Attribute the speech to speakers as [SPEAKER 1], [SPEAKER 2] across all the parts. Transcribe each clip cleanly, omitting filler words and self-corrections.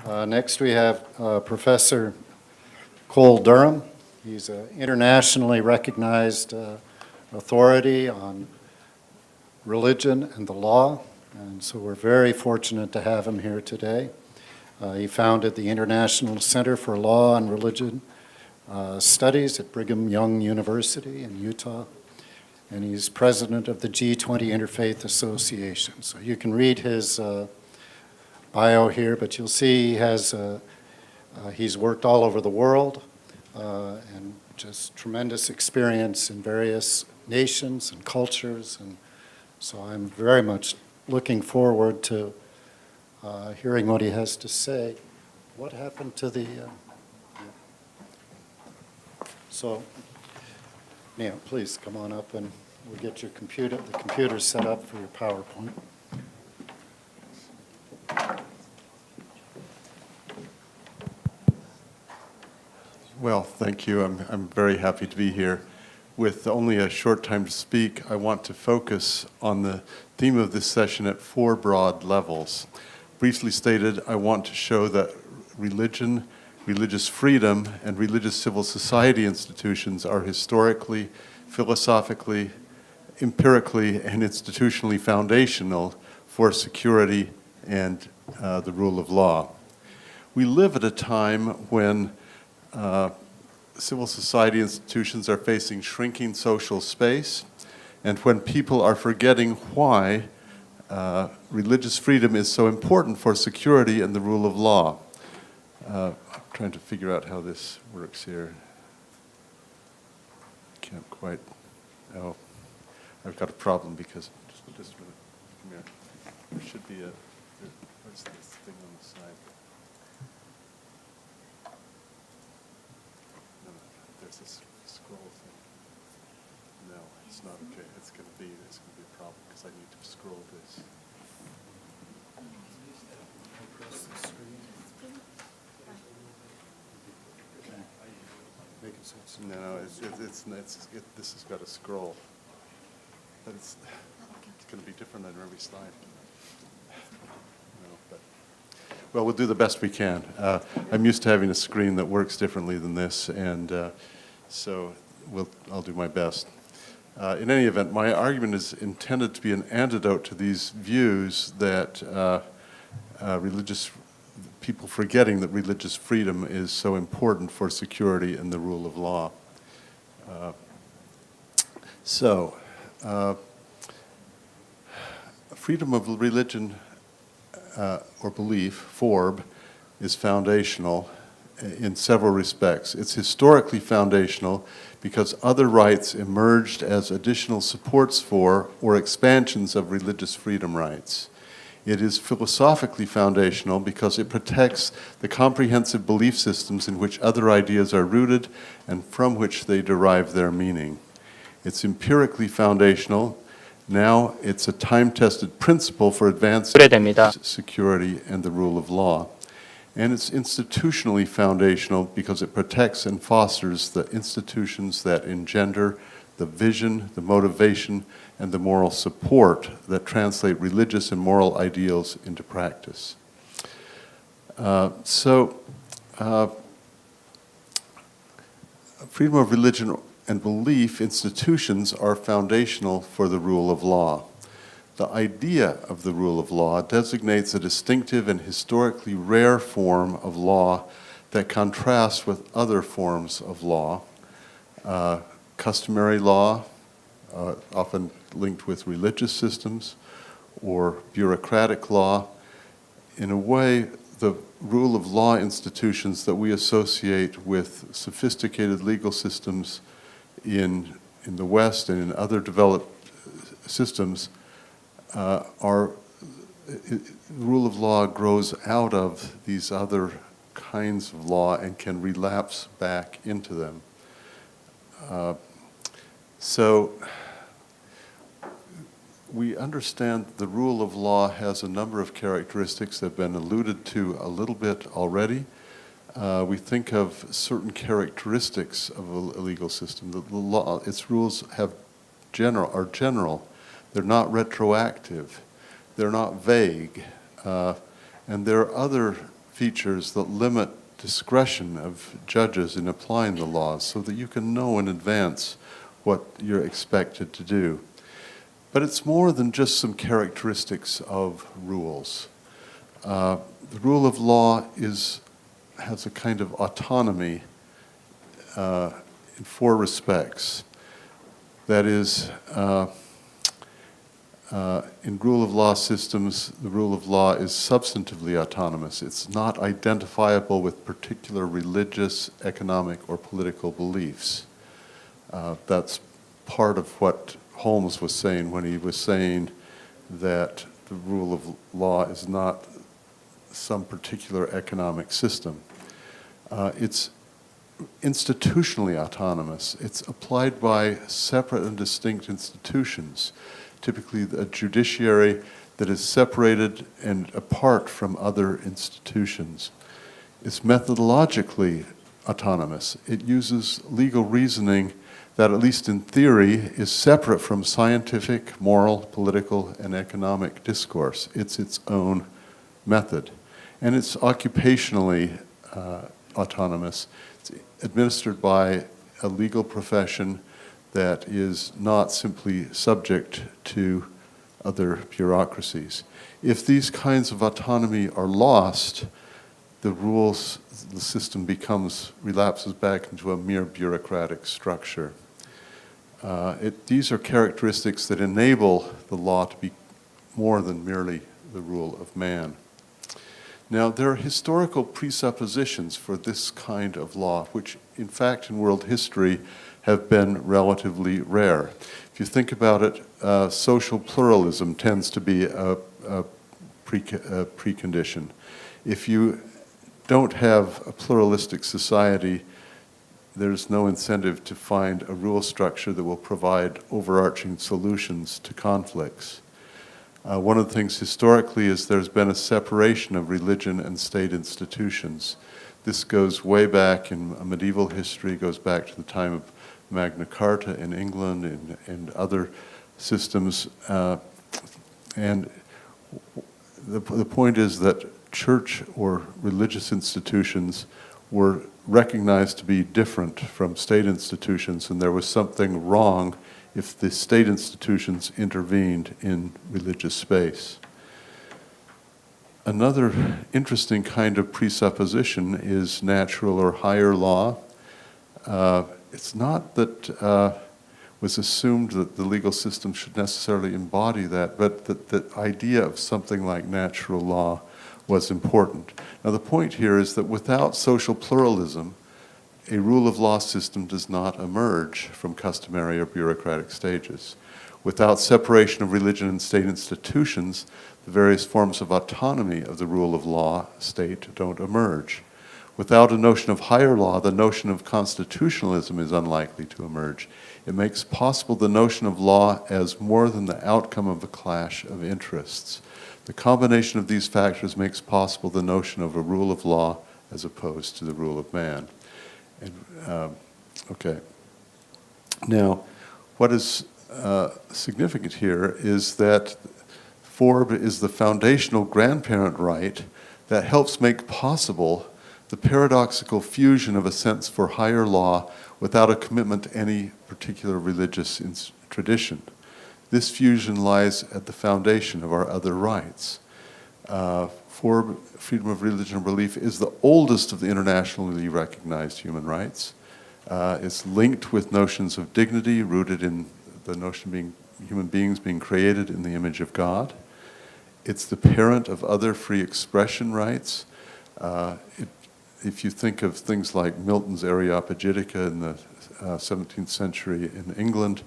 [SPEAKER 1] Next, we have Professor Durham. He's an internationally recognized authority on religion and the law, and so we're very fortunate to have him here today. He founded the International Center for Law and Religion Studies at Brigham Young University in Utah, and he's president of the G20 Interfaith Association. So you can read his bio here, but you'll see he has he's worked all over the world and just tremendous experience in various nations and cultures, and so I'm very much looking forward to hearing what he has to say. What happened to the so Neil, please come on up and we'll get your computer set up for your PowerPoint.
[SPEAKER 2] Well, thank you. I'm very happy to be here. With only a short time to speak, I want to focus on the theme of this session at 4 broad levels. Briefly stated, I want to show that religion, religious freedom, and religious civil society institutions are historically, philosophically, empirically, and institutionally foundational for security and the rule of law. We live at a time when civil society institutions are facing shrinking social space, and when people are forgetting why religious freedom is so important for security and the rule of law. I'm trying to figure out how this works here. Can't quite. Oh, I've got a problem because just a minute. Come here. There should be a. What's this thing on the side? No, there's this scroll thing. No, it's not okay. It's going to be a problem because I need to scroll this. No, this has got a scroll, but it's going to be different on every slide. No, but, well, we'll do the best we can. I'm used to having a screen that works differently than this, and so I'll do my best. In any event, my argument is intended to be an antidote to these views that people forgetting that religious freedom is so important for security and the rule of law. Freedom of religion or belief, FORB, is foundational in several respects. It's historically foundational because other rights emerged as additional supports for or expansions of religious freedom rights. It is philosophically foundational because it protects the comprehensive belief systems in which other ideas are rooted and from which they derive their meaning. It's empirically foundational. Now it's a time-tested principle for advancing security and the rule of law. And it's institutionally foundational because it protects and fosters the institutions that engender the vision, the motivation, and the moral support that translate religious and moral ideals into practice. Freedom of religion and belief institutions are foundational for the rule of law. The idea of the rule of law designates a distinctive and historically rare form of law that contrasts with other forms of law. Customary law, often linked with religious systems, or bureaucratic law. In a way, the rule of law institutions that we associate with sophisticated legal systems in the West and in other developed systems the rule of law grows out of these other kinds of law and can relapse back into them. So we understand the rule of law has a number of characteristics that have been alluded to a little bit already. We think of certain characteristics of a legal system. The law, its rules are general. They're not retroactive. They're not vague. And there are other features that limit discretion of judges in applying the laws so that you can know in advance what you're expected to do. But it's more than just some characteristics of rules. The rule of law has a kind of autonomy in four respects. That is, in rule of law systems, the rule of law is substantively autonomous. It's not identifiable with particular religious, economic, or political beliefs. That's part of what Holmes was saying when he was saying that the rule of law is not some particular economic system. It's institutionally autonomous. It's applied by separate and distinct institutions, typically a judiciary that is separated and apart from other institutions. It's methodologically autonomous. It uses legal reasoning that, at least in theory, is separate from scientific, moral, political, and economic discourse. It's its own method. And it's occupationally autonomous. It's administered by a legal profession that is not simply subject to other bureaucracies. If these kinds of autonomy are lost, the system relapses back into a mere bureaucratic structure. These are characteristics that enable the law to be more than merely the rule of man. Now, there are historical presuppositions for this kind of law, which, in fact, in world history have been relatively rare. If you think about it, social pluralism tends to be a precondition. If you don't have a pluralistic society, there's no incentive to find a rule structure that will provide overarching solutions to conflicts. One of the things historically is there's been a separation of religion and state institutions. This goes way back in medieval history, goes back to the time of Magna Carta in England and other systems. And the point is that church or religious institutions were recognized to be different from state institutions, and there was something wrong if the state institutions intervened in religious space. Another interesting kind of presupposition is natural or higher law. It's not that it was assumed that the legal system should necessarily embody that, but that the idea of something like natural law was important. Now, the point here is that without social pluralism, a rule of law system does not emerge from customary or bureaucratic stages. Without separation of religion and state institutions, the various forms of autonomy of the rule of law state don't emerge. Without a notion of higher law, the notion of constitutionalism is unlikely to emerge. It makes possible the notion of law as more than the outcome of a clash of interests. The combination of these factors makes possible the notion of a rule of law as opposed to the rule of man. Okay. Now, what is significant here is that FORB is the foundational grandparent right that helps make possible the paradoxical fusion of a sense for higher law without a commitment to any particular religious tradition. This fusion lies at the foundation of our other rights. FORB, freedom of religion and belief, is the oldest of the internationally recognized human rights. It's linked with notions of dignity, rooted in the notion of human beings being created in the image of God. It's the parent of other free expression rights. If you think of things like Milton's Areopagitica in the 17th century in England,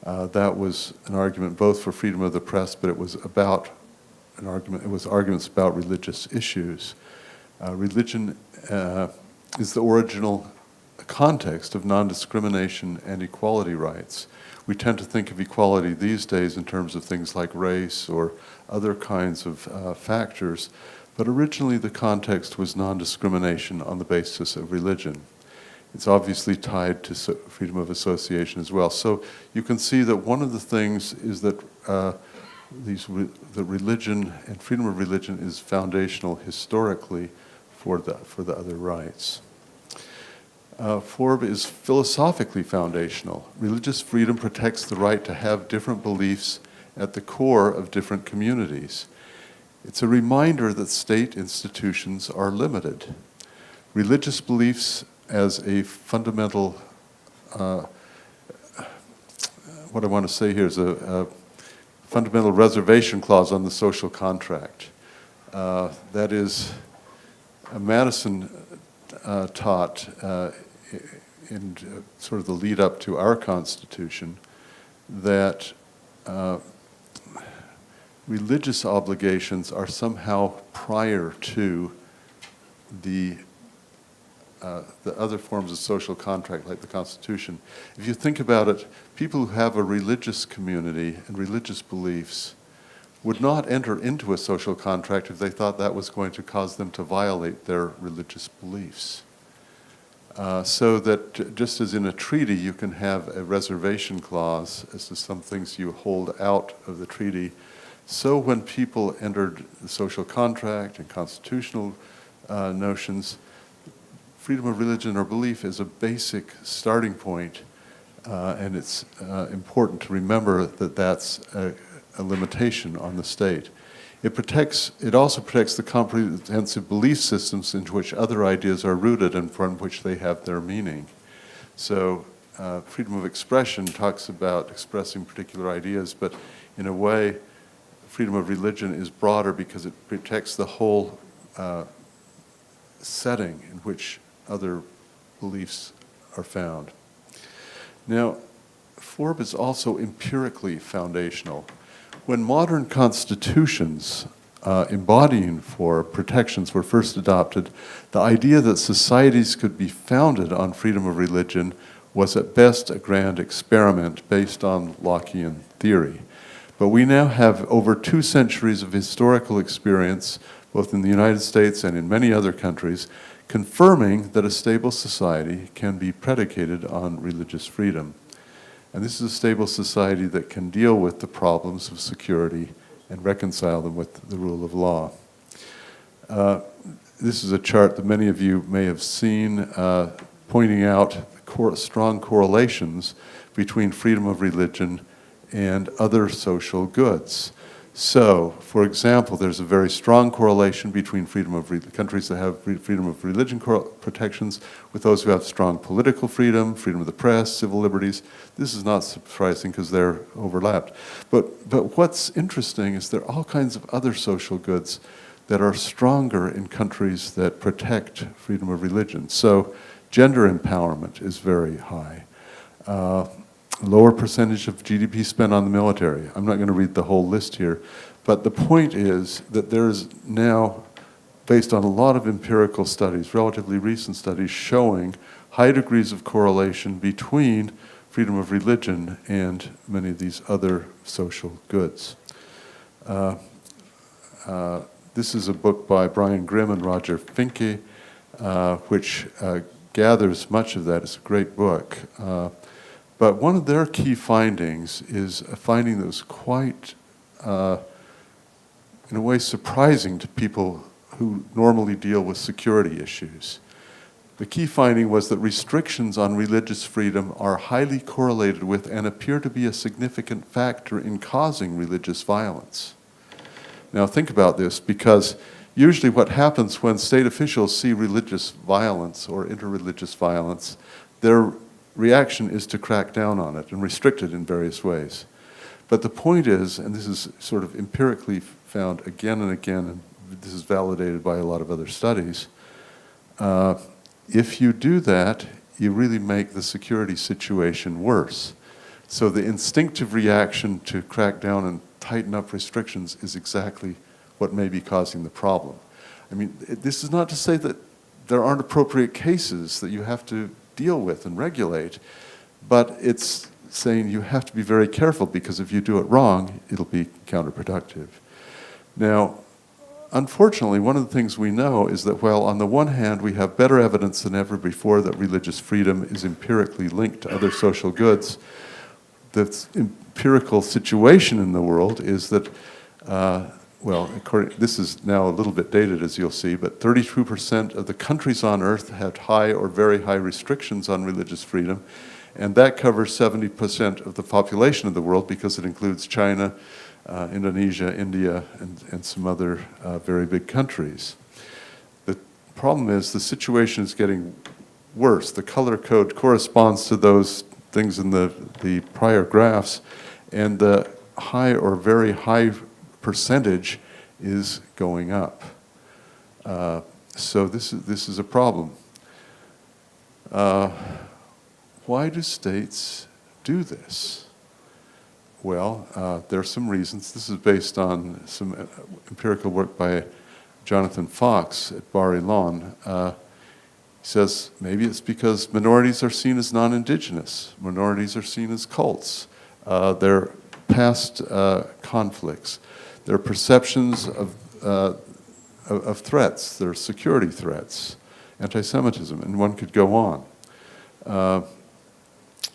[SPEAKER 2] that was an argument both for freedom of the press, but it was arguments about religious issues. Religion is the original context of non-discrimination and equality rights. We tend to think of equality these days in terms of things like race or other kinds of factors, but originally the context was non-discrimination on the basis of religion. It's obviously tied to freedom of association as well. So you can see that one of the things is that the religion and freedom of religion is foundational historically for the other rights. FORB is philosophically foundational. Religious freedom protects the right to have different beliefs at the core of different communities. It's a reminder that state institutions are limited. Religious beliefs as a fundamental, what I want to say here is a fundamental reservation clause on the social contract. That is, Madison taught in sort of the lead up to our Constitution that religious obligations are somehow prior to the other forms of social contract, like the Constitution. If you think about it, people who have a religious community and religious beliefs would not enter into a social contract if they thought that was going to cause them to violate their religious beliefs. So that just as in a treaty you can have a reservation clause as to some things you hold out of the treaty, so when people entered the social contract and constitutional notions, freedom of religion or belief is a basic starting point, and it's important to remember that that's a limitation on the state. It also protects the comprehensive belief systems in which other ideas are rooted and from which they have their meaning. So freedom of expression talks about expressing particular ideas, but in a way, freedom of religion is broader because it protects the whole setting in which other beliefs are found. Now, FORB is also empirically foundational. When modern constitutions embodying FORB protections were first adopted, the idea that societies could be founded on freedom of religion was at best a grand experiment based on Lockean theory. But we now have over 2 centuries of historical experience, both in the United States and in many other countries, confirming that a stable society can be predicated on religious freedom. And this is a stable society that can deal with the problems of security and reconcile them with the rule of law. This is a chart that many of you may have seen pointing out strong correlations between freedom of religion and other social goods. So, for example, there's a very strong correlation between countries that have freedom of religion protections with those who have strong political freedom, freedom of the press, civil liberties. This is not surprising because they're overlapped. But what's interesting is there are all kinds of other social goods that are stronger in countries that protect freedom of religion. So, gender empowerment is very high. Lower percentage of GDP spent on the military. I'm not going to read the whole list here, but the point is that there's now, based on a lot of empirical studies, relatively recent studies, showing high degrees of correlation between freedom of religion and many of these other social goods. This is a book by Brian Grimm and Roger Finke, which gathers much of that. It's a great book. But one of their key findings is a finding that was quite, in a way, surprising to people who normally deal with security issues. The key finding was that restrictions on religious freedom are highly correlated with and appear to be a significant factor in causing religious violence. Now think about this, because usually what happens when state officials see religious violence or interreligious violence, their reaction is to crack down on it and restrict it in various ways. But the point is, and this is sort of empirically found again and again, and this is validated by a lot of other studies, if you do that, you really make the security situation worse. So the instinctive reaction to crack down and tighten up restrictions is exactly what may be causing the problem. I mean, this is not to say that there aren't appropriate cases that you have to deal with and regulate, but it's saying you have to be very careful, because if you do it wrong, it'll be counterproductive. Now, unfortunately, one of the things we know is that while on the one hand we have better evidence than ever before that religious freedom is empirically linked to other social goods, the empirical situation in the world is that well, this is now a little bit dated, as you'll see, but 32% of the countries on earth have high or very high restrictions on religious freedom, and that covers 70% of the population of the world because it includes China, Indonesia, India, and some other very big countries. The problem is the situation is getting worse. The color code corresponds to those things in the prior graphs, and the high or very high percentage is going up. So this is a problem. Why do states do this? Well, there are some reasons. This is based on some empirical work by Jonathan Fox at Bar-Ilan. He says maybe it's because minorities are seen as non-indigenous. Minorities are seen as cults. They're past conflicts. There are perceptions of threats. There are security threats, anti-Semitism, and one could go on.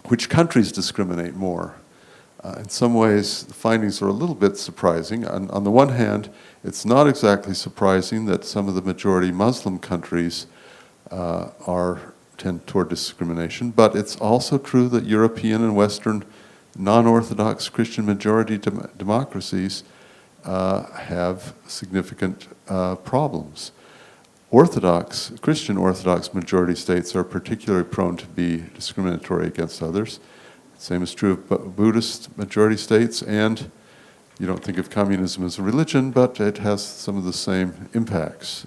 [SPEAKER 2] Which countries discriminate more? In some ways, the findings are a little bit surprising. On the one hand, it's not exactly surprising that some of the majority Muslim countries tend toward discrimination, but it's also true that European and Western non-Orthodox Christian majority democracies have significant problems. Christian Orthodox majority states are particularly prone to be discriminatory against others. Same is true of Buddhist majority states, and you don't think of communism as a religion, but it has some of the same impacts.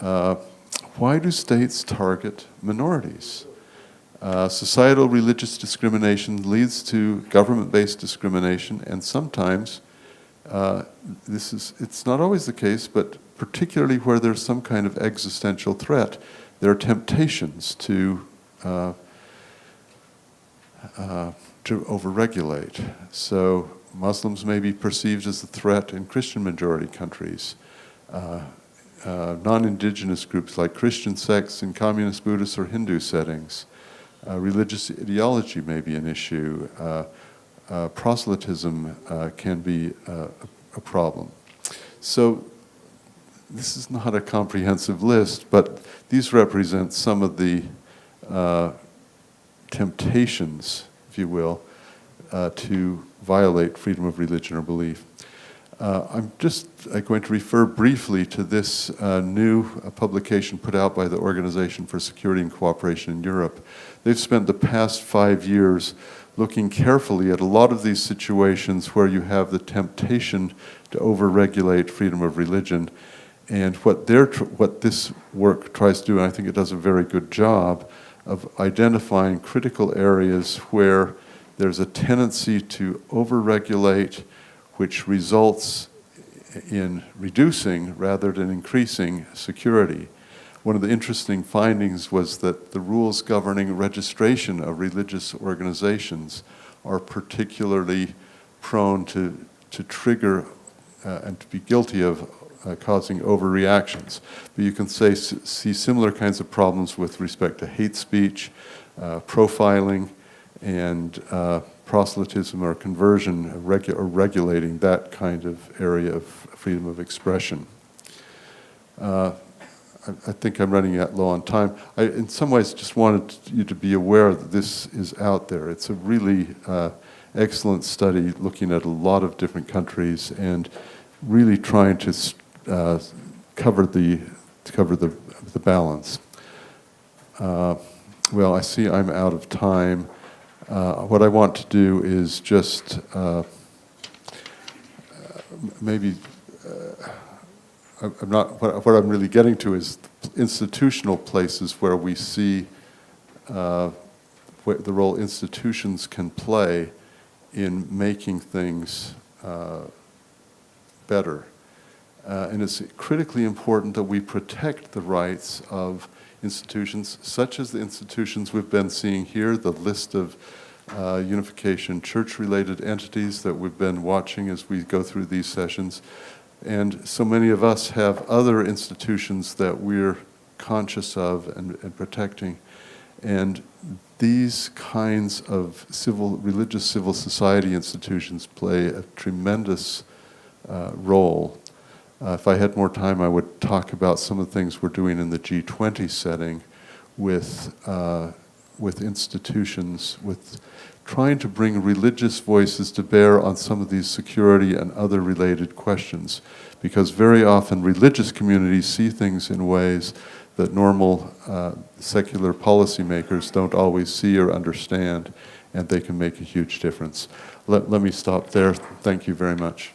[SPEAKER 2] Why do states target minorities? Societal religious discrimination leads to government-based discrimination, and sometimes it's not always the case, but particularly where there's some kind of existential threat, there are temptations to overregulate. So Muslims may be perceived as a threat in Christian majority countries. Non-indigenous groups like Christian sects in communist, Buddhist, or Hindu settings. Religious ideology may be an issue. Proselytism can be a problem. So this is not a comprehensive list, but these represent some of the temptations, if you will, to violate freedom of religion or belief. I'm just going to refer briefly to this new publication put out by the Organization for Security and Cooperation in Europe. They've spent the past 5 years looking carefully at a lot of these situations where you have the temptation to overregulate freedom of religion. And what this work tries to do, and I think it does a very good job, of identifying critical areas where there's a tendency to overregulate, which results in reducing rather than increasing security. One of the interesting findings was that the rules governing registration of religious organizations are particularly prone to trigger and to be guilty of causing overreactions. But you can see similar kinds of problems with respect to hate speech, profiling, and proselytism or conversion, or regulating that kind of area of freedom of expression. I think I'm running out low on time. I, in some ways, just wanted you to be aware that this is out there. It's a really excellent study looking at a lot of different countries and really trying to cover the balance. Well, I see I'm out of time. What I want to do is just maybe. I'm not. What I'm really getting to is institutional places where we see the role institutions can play in making things better. And it's critically important that we protect the rights of institutions, such as the institutions we've been seeing here, the list of unification church-related entities that we've been watching as we go through these sessions. And so many of us have other institutions that we're conscious of and protecting. And these kinds of religious civil society institutions play a tremendous role. If I had more time, I would talk about some of the things we're doing in the G20 setting with institutions, with trying to bring religious voices to bear on some of these security and other related questions. Because very often religious communities see things in ways that normal secular policymakers don't always see or understand, and they can make a huge difference. Let me stop there. Thank you very much.